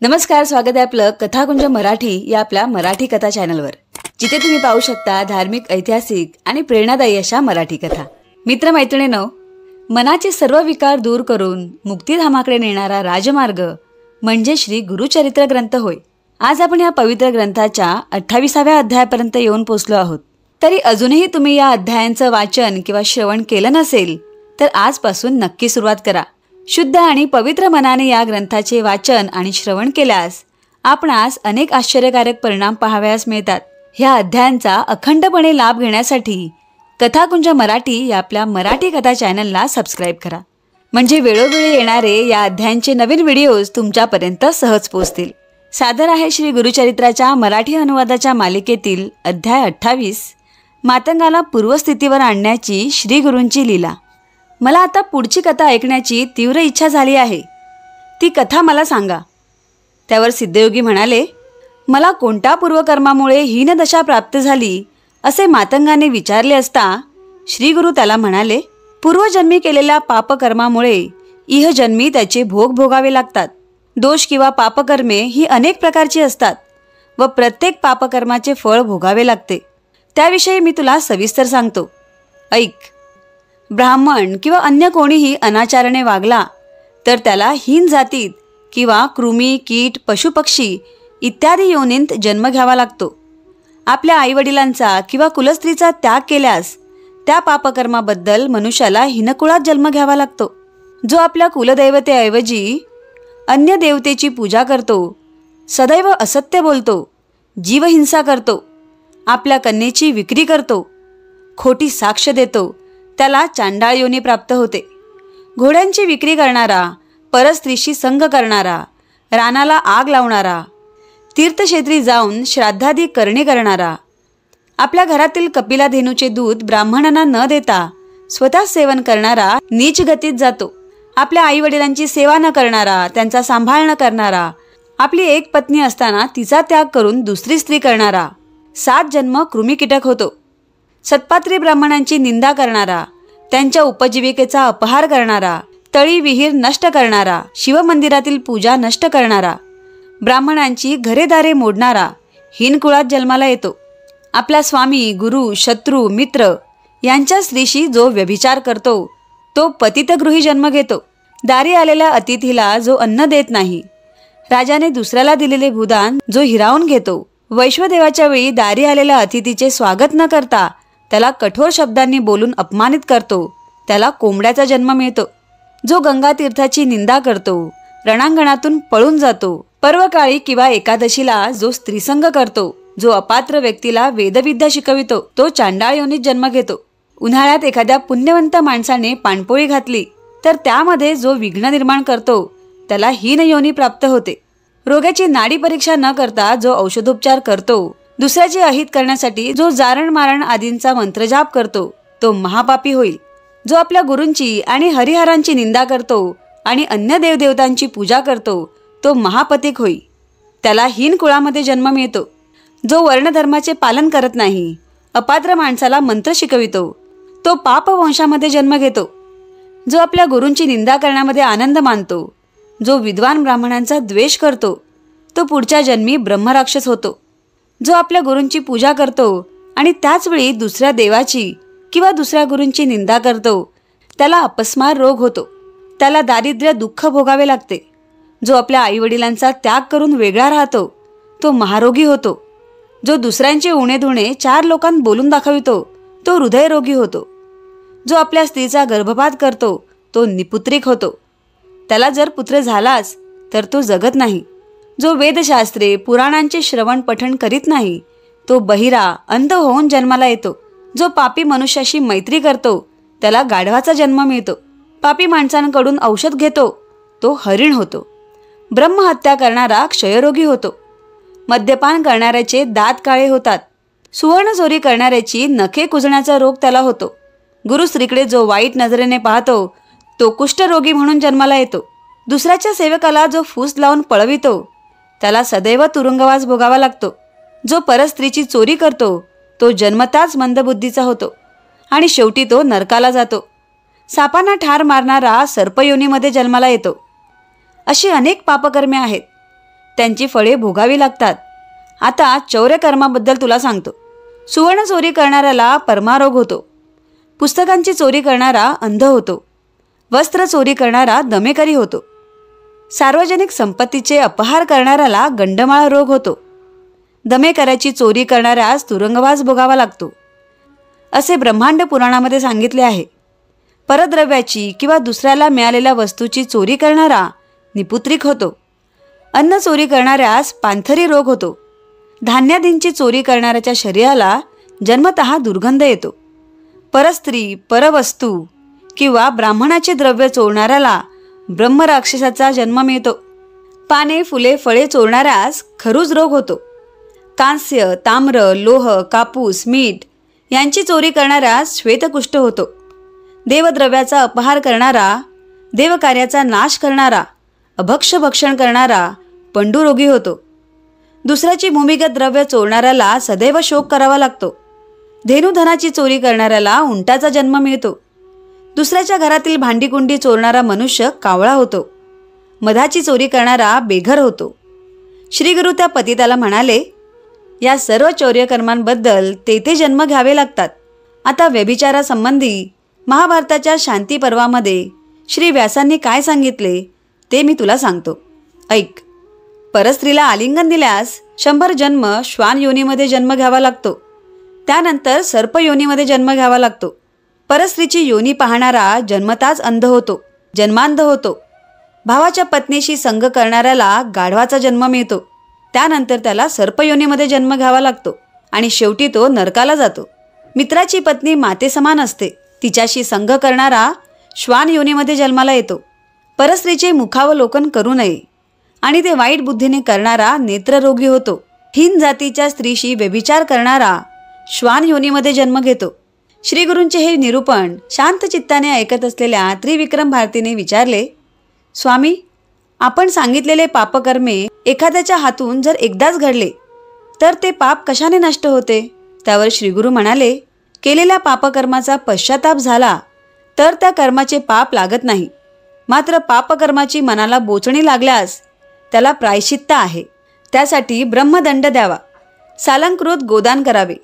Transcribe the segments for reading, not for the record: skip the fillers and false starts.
नमस्कार, स्वागत आहे आपलं कथाकुंज मराठी या आपल्या मराठी कथा चॅनलवर, जिथे तुम्ही पाहू शकता धार्मिक, ऐतिहासिक आणि प्रेरणादायी अशा मराठी कथा. मित्रमैत्रिणींनो, मनाचे सर्व विकार दूर करून मुक्तिधामाकडे नेणारा राजमार्ग म्हणजे श्री गुरुचरित्र ग्रंथ होय. आज आपण या पवित्र ग्रंथाच्या 28व्या अध्यायापर्यंत येऊन पोहोचलो आहोत. तरी अजूनही तुम्ही या अध्यायांचं वाचन किंवा श्रवण केलं नसेल तर आजपासून नक्की सुरुवात करा. शुद्ध आणि पवित्र मनाने या ग्रंथाचे वाचन आणि श्रवण केल्यास आपणास अनेक आश्चर्यकारक परिणाम पाहावयास मिळतात. ह्या अध्यायांचा अखंडपणे लाभ घेण्यासाठी कथाकुंज मराठी या आपल्या मराठी कथा चॅनलला सबस्क्राईब करा, म्हणजे वेळोवेळी येणारे या अध्यायांचे नवीन व्हिडिओज तुमच्यापर्यंत सहज पोहोचतील. सादर आहे श्री गुरुचरित्राच्या मराठी अनुवादाच्या मालिकेतील अध्याय 28, मातंगाला पूर्वस्थितीवर आणण्याची श्री गुरूंची लीला. मला आता पुढची कथा ऐकण्याची तीव्र इच्छा झाली आहे. ती कथा मला सांगा. त्यावर सिद्धयोगी म्हणाले, मला कोणत्या पूर्वकर्मामुळे हीनदशा प्राप्त झाली असे मातंगाने विचारले असता श्री गुरु त्याला म्हणाले, पूर्वजन्मी केलेल्या पापकर्मामुळे इहजन्मी त्याचे भोग भोगावे लागतात. दोष किंवा पापकर्मे ही अनेक प्रकारची असतात व प्रत्येक पापकर्माचे फळ भोगावे लागते. त्याविषयी मी तुला सविस्तर सांगतो, ऐक. ब्राह्मण किंवा अन्य कोणीही अनाचाराने वागला तर त्याला हीन जातीत किंवा कृमी, कीट, पशुपक्षी इत्यादी योनींत जन्म घ्यावा लागतो. आपल्या आईवडिलांचा किंवा कुलस्त्रीचा त्याग केल्यास त्या पापकर्माबद्दल मनुष्याला हीनकुळात जन्म घ्यावा लागतो. जो आपल्या कुलदैवतेऐवजी अन्य देवतेची पूजा करतो, सदैव असत्य बोलतो, जीवहिंसा करतो, आपल्या कन्येची विक्री करतो, खोटी साक्ष देतो, त्याला चांडाळ योनी प्राप्त होते. घोड्यांची विक्री करणारा, परस्त्रीशी संग करणारा, रानाला आग लावणारा, तीर्थक्षेत्री जाऊन श्राद्धादी करणी करणारा, आपल्या घरातील कपिला धेनूचे दूध ब्राह्मणांना न देता स्वतः सेवन करणारा नीच गतीत जातो. आपल्या आईवडिलांची सेवा न करणारा, त्यांचा सांभाळ न करणारा, आपली एक पत्नी असताना तिचा त्याग करून दुसरी स्त्री करणारा 7 जन्म कृमीकीटक होतो. सत्पात्री ब्राह्मणांची निंदा करणारा, त्यांच्या उपजीविकेचा अपहार करणारा, तळी विहीर नष्ट करणारा, शिवमंदिरातील पूजा नष्ट करणारा, ब्राह्मणांची घरेदारे मोडणारा हीनकुळात जन्माला येतो. आपला स्वामी, गुरु, शत्रू, मित्र यांच्या स्त्रीशी जो व्यभिचार करतो तो पतितगृही जन्म घेतो. दारी आलेल्या अतिथीला जो अन्न देत नाही, राजाने दुसऱ्याला दिलेले भूदान जो हिरावून घेतो, वैश्वदेवाच्या वेळी दारी आलेल्या अतिथीचे स्वागत न करता त्याला कठोर शब्दांनी बोलून अपमानित करतो, त्याला कोंबड्याचा जन्म मिळतो. जो गंगा तीर्थाची निंदा करतो, रणांगणातून पळून जातो, पर्वकाळी किंवा एकादशीला जो स्त्रीसंग करतो, जो अपात्र व्यक्तीला वेदविद्या शिकवितो, तो चांडाळ योनीत जन्म घेतो. उन्हाळ्यात एखाद्या पुण्यवंत माणसाने पाणपोळी घातली तर त्यामध्ये जो विघ्न निर्माण करतो त्याला हीन योनी प्राप्त होते. रोगाची नाडी परीक्षा न करता जो औषधोपचार करतो, दुसऱ्याचे अहित करण्यासाठी जो जारण मारण आदींचा मंत्रजाप करतो, तो महापापी होईल. जो आपल्या गुरूंची आणि हरिहरांची निंदा करतो आणि अन्य देवदेवतांची पूजा करतो, तो महापतिक होईल. त्याला हीन कुळामध्ये जन्म मिळतो. जो वर्णधर्माचे पालन करत नाही, अपात्र माणसाला मंत्र शिकवितो, तो पापवंशामध्ये जन्म घेतो. जो आपल्या गुरूंची निंदा करण्यामध्ये आनंद मानतो, जो विद्वान ब्राह्मणांचा द्वेष करतो, तो पुढच्या जन्मी ब्रह्मराक्षस होतो. जो आपल्या गुरूंची पूजा करतो आणि त्याचवेळी दुसऱ्या देवाची किंवा दुसऱ्या गुरूंची निंदा करतो, त्याला अपस्मार रोग होतो. त्याला दारिद्र्य, दुःख भोगावे लागते. जो आपल्या आईवडिलांचा त्याग करून वेगळा राहतो, तो महारोगी होतो. जो दुसऱ्यांचे उणेधुणे 4 लोकांत बोलून दाखवितो, तो हृदयरोगी होतो. जो आपल्या स्त्रीचा गर्भपात करतो, तो निपुत्रिक होतो. त्याला जर पुत्र झालाच तर तो जगत नाही. जो वेदशास्त्रे, पुराणांचे श्रवण पठण करीत नाही, तो बहिरा, अंध होऊन जन्माला येतो. जो पापी मनुष्याशी मैत्री करतो त्याला गाढवाचा जन्म मिळतो. पापी माणसांकडून औषध घेतो तो हरिण होतो. ब्रह्महत्या करणारा क्षयरोगी होतो. मद्यपान करणाऱ्याचे दात काळे होतात. सुवर्ण चोरी करणाऱ्याची नखे कुजण्याचा रोग त्याला होतो. गुरुश्रीकडे जो वाईट नजरेने पाहतो तो कुष्ठरोगी म्हणून जन्माला येतो. दुसऱ्याच्या सेवकाला जो फूस लावून पळवितो त्याला सदैव तुरुंगवास भोगावा लागतो. जो परस्त्रीची चोरी करतो तो जन्मताच मंदबुद्धीचा होतो आणि शेवटी तो नरकाला जातो. सापांना ठार मारणारा सर्पयोनीमध्ये जन्माला येतो. अशी अनेक पापकर्मे आहेत. त्यांची फळे भोगावी लागतात. आता चौर्यकर्माबद्दल तुला सांगतो. सुवर्ण चोरी करणाऱ्याला परमारोग होतो. पुस्तकांची चोरी करणारा अंध होतो. वस्त्र चोरी करणारा दमेकरी होतो. सार्वजनिक संपत्तीचे अपहार करणाऱ्याला गंडमाळ रोग होतो. दमेकऱ्याची चोरी करणाऱ्यास तुरुंगवास भोगावा लागतो, असे ब्रह्मांड पुराणामध्ये सांगितले आहे. परद्रव्याची किंवा दुसऱ्याला मिळालेल्या वस्तूची चोरी करणारा निपुत्रिक होतो. अन्न चोरी करणाऱ्यास पांथरी रोग होतो. धान्यादींची चोरी करणाऱ्याच्या शरीराला जन्मतः दुर्गंध येतो. परस्त्री, परवस्तू किंवा ब्राह्मणाचे द्रव्य चोरणाऱ्याला ब्रह्मराक्षसाचा जन्म मिळतो. पाने, फुले, फळे चोरणाऱ्यास खरूज रोग होतो. कांस्य, ताम्र, लोह, कापूस, मीठ यांची चोरी करणाऱ्यास श्वेतकुष्ठ होतो. देवद्रव्याचा अपहार करणारा, देवकार्याचा नाश करणारा, अभक्ष भक्षण करणारा पंडुरोगी होतो. दुसऱ्याची भूमिगत द्रव्य चोरणाऱ्याला सदैव शोक करावा लागतो. धेनुधनाची चोरी करणाऱ्याला उंटाचा जन्म मिळतो. दुसऱ्याच्या घरातील भांडीकुंडी चोरणारा मनुष्य कावळा होतो. मधाची चोरी करणारा बेघर होतो. श्रीगुरु त्या पतिताला म्हणाले, या सर्व चौर्यकर्मांबद्दल तेथे जन्म घ्यावे लागतात. आता व्यभिचारासंबंधी महाभारताच्या शांती पर्वामध्ये श्री व्यासांनी काय सांगितले ते मी तुला सांगतो. ऐक. परस्त्रीला आलिंगन दिल्यास 100 जन्म श्वान योनीमध्ये जन्म घ्यावा लागतो. त्यानंतर सर्प योनीमध्ये जन्म घ्यावा लागतो. परस्त्रीची योनी पाहणारा जन्मताच अंध होतो, जन्मांध होतो. भावाच्या पत्नीशी संग करणाऱ्याला गाढवाचा जन्म मिळतो. त्यानंतर त्याला सर्पयोनीमध्ये जन्म घ्यावा लागतो आणि शेवटी तो नरकाला जातो. मित्राची पत्नी मातेसमान असते. तिच्याशी संग करणारा श्वान योनीमध्ये जन्माला येतो. परस्त्रीचे मुखावलोकन करू नये आणि ते वाईट बुद्धीने करणारा नेत्ररोगी होतो. हीन जातीच्या स्त्रीशी व्यभिचार करणारा श्वान योनीमध्ये जन्म घेतो. श्रीगुरूंचे हे निरूपण शांत चित्ताने ऐकत असलेल्या त्रिविक्रम भारतीने विचारले, स्वामी, आपण सांगितलेले पापकर्मे एखाद्याच्या हातून जर एकदाच घडले तर ते पाप कशाने नष्ट होते? त्यावर श्रीगुरू म्हणाले, केलेल्या पापकर्माचा पश्चाताप झाला तर त्या कर्माचे पाप लागत नाही. मात्र पापकर्माची मनाला बोचणी लागल्यास त्याला प्रायश्चित्त आहे. त्यासाठी ब्रह्मदंड द्यावा, सालंकृत गोदान करावे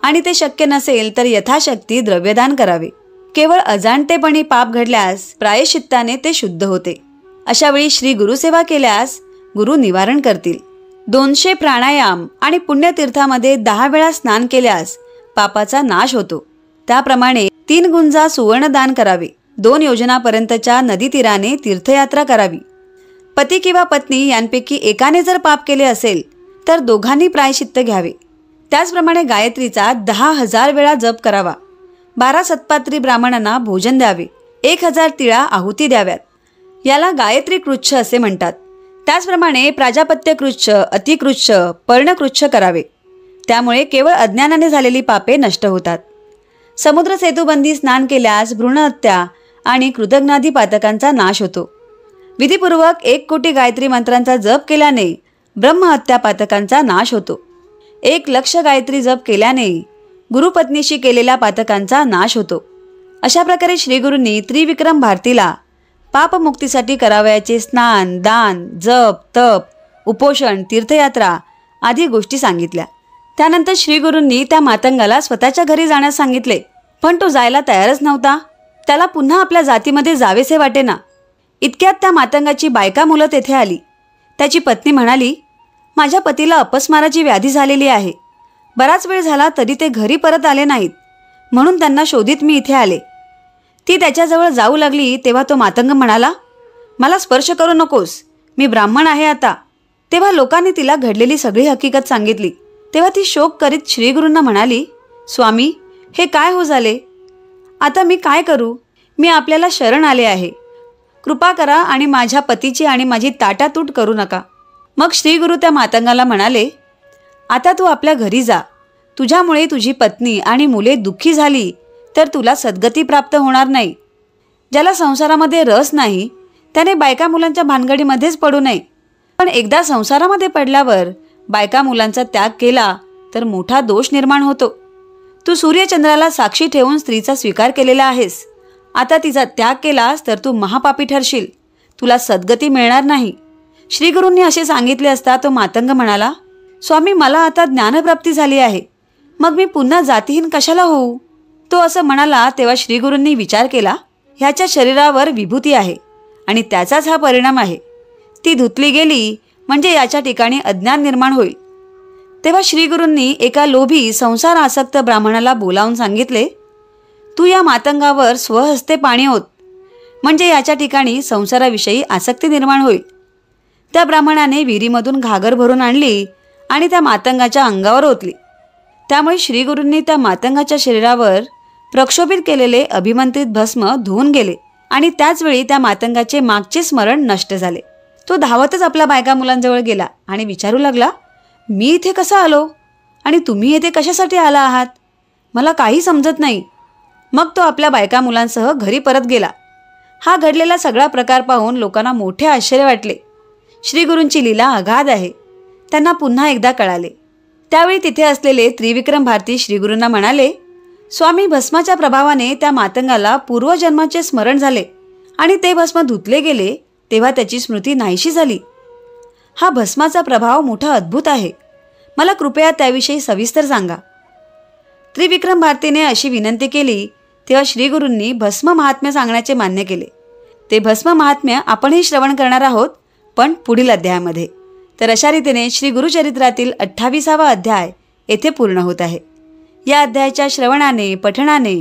आणि ते शक्य नसेल तर यथाशक्ती द्रव्यदान करावे. केवळ अजाणतेपणी पाप घडल्यास प्रायश्चित्ताने ते शुद्ध होते. अशा वेळी श्री गुरुसेवा केल्यास गुरु निवारण करतील. 200 प्राणायाम आणि पुण्यतीर्थामध्ये 10 वेळा स्नान केल्यास पापाचा नाश होतो. त्याप्रमाणे 3 गुंजा सुवर्णदान करावे. 2 योजनापर्यंतच्या नदी तीराने तीर्थयात्रा करावी. पती किंवा पत्नी यांपैकी एकाने जर पाप केले असेल तर दोघांनी प्रायश्चित्त घ्यावे. त्याचप्रमाणे गायत्रीचा 10,000 वेळा जप करावा. 12 सत्पात्री ब्राह्मणांना भोजन द्यावे. 1000 तिळा आहुती द्याव्यात. याला गायत्री कृच्छ असे म्हणतात. त्याचप्रमाणे प्राजापत्य कृच्छ, अतिकृच्छ, पर्णकृच्छ करावे. त्यामुळे केवळ अज्ञानाने झालेली पापे नष्ट होतात. समुद्र सेतूबंदी स्नान केल्यास भ्रूणहत्या आणि कृतघ्नादी पातकांचा नाश होतो. विधिपूर्वक 1 कोटी गायत्री मंत्रांचा जप केल्याने ब्रह्महत्या पातकांचा नाश होतो. 1,00,000 गायत्री जप केल्याने गुरुपत्नीशी केलेल्या पातकांचा नाश होतो. अशा प्रकारे श्रीगुरूंनी त्रिविक्रम भारतीला पापमुक्तीसाठी करावयाचे स्नान, दान, जप, तप, उपोषण, तीर्थयात्रा आदी गोष्टी सांगितल्या. त्यानंतर श्रीगुरूंनी त्या मातंगाला स्वतःच्या घरी जाण्यास सांगितले. पण तो जायला तयारच नव्हता. त्याला पुन्हा आपल्या जातीमध्ये जावेसे वाटेना. इतक्यात त्या मातंगाची बायका मुलं तेथे आली. त्याची पत्नी म्हणाली, माझ्या पतीला अपस्माराची व्याधी झालेली आहे. बराच वेळ झाला तरी ते घरी परत आले नाहीत, म्हणून त्यांना शोधित मी इथे आले. ती त्याच्याजवळ जाऊ लागली तेव्हा तो मातंग म्हणाला, मला स्पर्श करू नकोस, मी ब्राह्मण आहे आता. तेव्हा लोकांनी तिला घडलेली सगळी हकीकत सांगितली. तेव्हा ती शोक करीत श्रीगुरूंना म्हणाली, स्वामी, हे काय हो झाले? आता मी काय करू? मी आपल्याला शरण आले आहे. कृपा करा आणि माझ्या पतीची आणि माझी ताटातूट करू नका. मग श्रीगुरू त्या मातंगाला म्हणाले, आता तू आपल्या घरी जा. तुझ्यामुळे तुझी पत्नी आणि मुले दुःखी झाली तर तुला सद्गती प्राप्त होणार नाही. ज्याला संसारामध्ये रस नाही त्याने बायका मुलांच्या भानगडीमध्येच पडू नये. पण एकदा संसारामध्ये पडल्यावर बायका मुलांचा त्याग केला तर मोठा दोष निर्माण होतो. तू सूर्यचंद्राला साक्षी ठेवून स्त्रीचा स्वीकार केलेला आहेस. आता तिचा त्याग केलास तर तू महापापी ठरशील. तुला सद्गती मिळणार नाही. श्रीगुरूंनी असे सांगितले असता तो मातंग म्हणाला, स्वामी मला आता ज्ञानप्राप्ती झाली आहे, मग मी पुन्हा जातीहीन कशाला होऊ? तो असं म्हणाला तेव्हा श्रीगुरूंनी विचार केला, ह्याच्या शरीरावर विभूती आहे आणि त्याचाच हा परिणाम आहे. ती धुतली गेली म्हणजे याच्या ठिकाणी अज्ञान निर्माण होईल. तेव्हा श्रीगुरूंनी एका लोभी संसार आसक्त ब्राह्मणाला बोलावून सांगितले, तू या मातंगावर स्वहस्ते पाणी ओत, म्हणजे याच्या ठिकाणी संसाराविषयी आसक्ती निर्माण होईल. त्या ब्राह्मणाने विहिरीमधून घागर भरून आणली आणि त्या मातंगाच्या अंगावर ओतली. त्यामुळे श्रीगुरूंनी त्या मातंगाच्या शरीरावर प्रक्षोभित केलेले अभिमंत्रित भस्म धुवून गेले आणि त्याचवेळी त्या मातंगाचे मागचे स्मरण नष्ट झाले. तो धावतच आपल्या बायका मुलांजवळ गेला आणि विचारू लागला, मी इथे कसा आलो आणि तुम्ही येथे कशासाठी आला आहात? मला काही समजत नाही. मग तो आपल्या बायका मुलांसह घरी परत गेला. हा घडलेला सगळा प्रकार पाहून लोकांना मोठे आश्चर्य वाटले. श्रीगुरूंची लीला अगाध आहे, त्यांना पुन्हा एकदा कळाले. त्यावेळी तिथे असलेले त्रिविक्रम भारती श्रीगुरूंना म्हणाले, स्वामी भस्माच्या प्रभावाने त्या मातंगाला पूर्वजन्माचे स्मरण झाले आणि ते भस्म धुतले गेले तेव्हा त्याची स्मृती नाहीशी झाली. हा भस्माचा प्रभाव मोठा अद्भुत आहे, मला कृपया त्याविषयी सविस्तर सांगा. त्रिविक्रम भारतीने अशी विनंती केली तेव्हा श्रीगुरूंनी भस्म महात्म्य सांगण्याचे मान्य केले. ते भस्म महात्म्य आपणही श्रवण करणार आहोत, पण पुढील अध्यायामध्ये. तर अशा रीतीने श्री गुरुचरित्रातील 28वा अध्याय येथे पूर्ण होत आहे. या अध्यायाच्या श्रवणाने पठणाने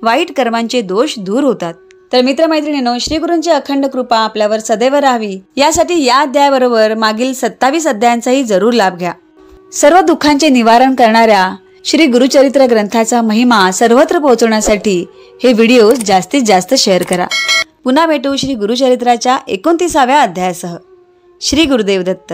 वाईट कर्मांचे दोष दूर होतात. तर मित्रमैत्रिणींनो, श्रीगुरूंची अखंड कृपा आपल्यावर सदैव राहावी यासाठी या अध्यायाबरोबर मागील 27 अध्यायांचाही जरूर लाभ घ्या. सर्व दुःखांचे निवारण करणाऱ्या श्री गुरुचरित्र ग्रंथाचा महिमा सर्वत्र पोहोचवण्यासाठी हे व्हिडिओ जास्तीत जास्त शेअर करा. पुन्हा भेटू श्री गुरुचरित्राच्या 29व्या अध्यायासह. श्री गुरुदेव दत्त.